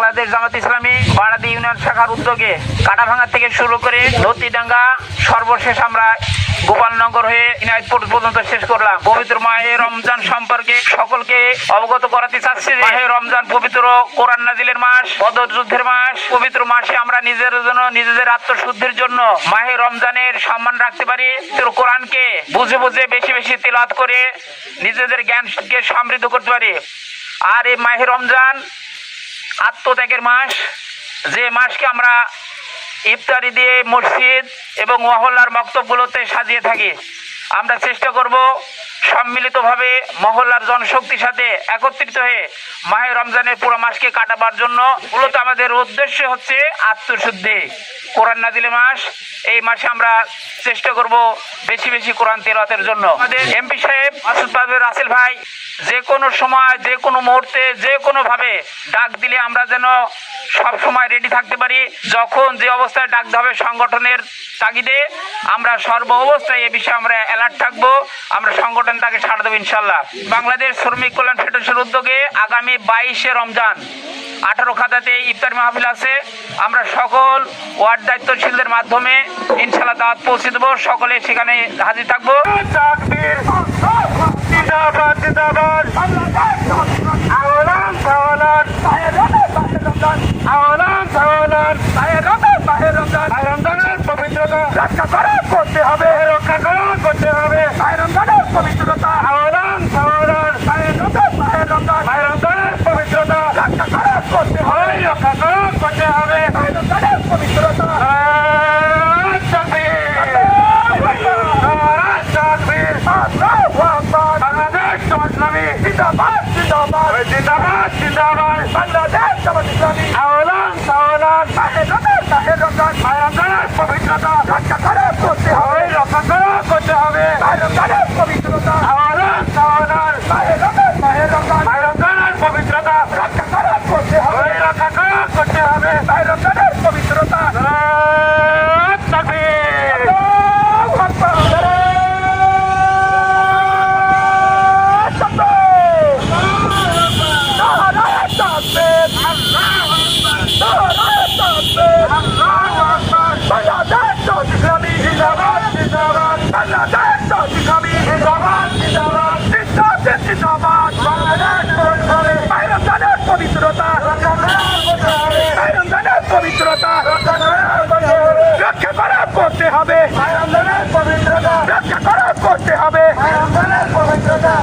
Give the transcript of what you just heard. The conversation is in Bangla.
বাংলাদেশ জামাত ইসলামী বারাদি ইউনিয়ন শাখার উদ্যোগে কাটাভাঙা থেকে শুরু করে নতিডাঙ্গা সর্বশেষ আমরা গোপালনগর হয়ে ইনায়তপুর পর্যন্ত শেষ করলাম। পবিত্র মাহে রমজান সম্পর্কে সকলকে অবগত করাতে চাচ্ছি। মাহে রমজান পবিত্র কোরআন নাজিলের মাস, বদর যুদ্ধের মাস। পবিত্র মাসে আমরা নিজেদের আত্মশুদ্ধির জন্য মাহে রমজানের সম্মান রাখতে পারি। কোরআনকে বুঝে বুঝে বেশি বেশি তিলাওয়াত করে নিজেদের জ্ঞানকে সমৃদ্ধ করতে পারি। আর এই মাহে রমজান আত্মত্যাগের মাস, যে মাসকে আমরা ইফতারি দিয়ে মসজিদ এবং মহল্লার মক্তবগুলোতে সাজিয়ে থাকি। আমরা চেষ্টা করব সম্মিলিতভাবে মহল্লার জনশক্তির সাথে একত্রিত হয়ে মাহে রমজানের পুরো মাসকে কাটাবার জন্য। মূলত আমাদের উদ্দেশ্য হচ্ছে আত্মশুদ্ধি। কোরআন নাজিলের মাস, এই মাসে আমরা চেষ্টা করব বেশি বেশি কোরআন তেলাওয়াতের জন্য। আমাদের এমপি সাহেব মাসুদ পারভেজ রাসেল ভাই যে কোনো সময়, যে কোনো মুহূর্তে, যে কোনোভাবে ডাক দিলে আমরা যেন সব সময় রেডি থাকতে পারি। যখন যে অবস্থায় ডাকতে হবে সংগঠনের তাগিদে আমরা সর্ব অবস্থায় এ বিষয়ে আমরা অ্যালার্ট থাকবো। আমরা সংগঠনটাকে ছাড় দেবো ইনশাল্লাহ। বাংলাদেশ শ্রমিক কল্যাণ ফেডারেশনের উদ্যোগে আগামী 22শে রমজান 18 খাতাতে ইফতার মাহফিল আছে। আমরা সকল ওয়ার্ড দায়িত্বশীলদের মাধ্যমে ইনশাল্লাহ দাওয়াত পৌঁছে দেবো। সকলে সেখানে হাজির থাকবো। রক্ষা করা করতে হবে, রক্ষা করা করতে হবে। রমজানের পবিত্রতা রমজানের পবিত্রতা রক্ষা করা করতে হবে, রক্ষা করা করতে হবে। রমজানের পবিত্রতা বাংলাদেশ জামাত ইসলামী জিন্দাবাদ, জিন্দাবাদ, জিন্দাবাদ, জিন্দাবাদ। বাংলাদেশ জামাত ইসলামী আওলান সাওলান রমজানের পবিত্রতা রক্ষা করা করতে হবে, রক্ষা করা করতে হবে। রমজানের পবিত্রতা আওলান সাওলান রমজানের পবিত্রতা রক্ষা করা করতে হবে, রক্ষা করা করতে হবে। রমজানের পবিত্রতা পবিত্রতা রক্ষা করা করতে হবে, রক্ষা করা করতে হবে। পবিত্রতা পবিত্রতা রক্ষা করা করতে হবে, পবিত্রতা রক্ষা করা করতে হবে। পবিত্রতা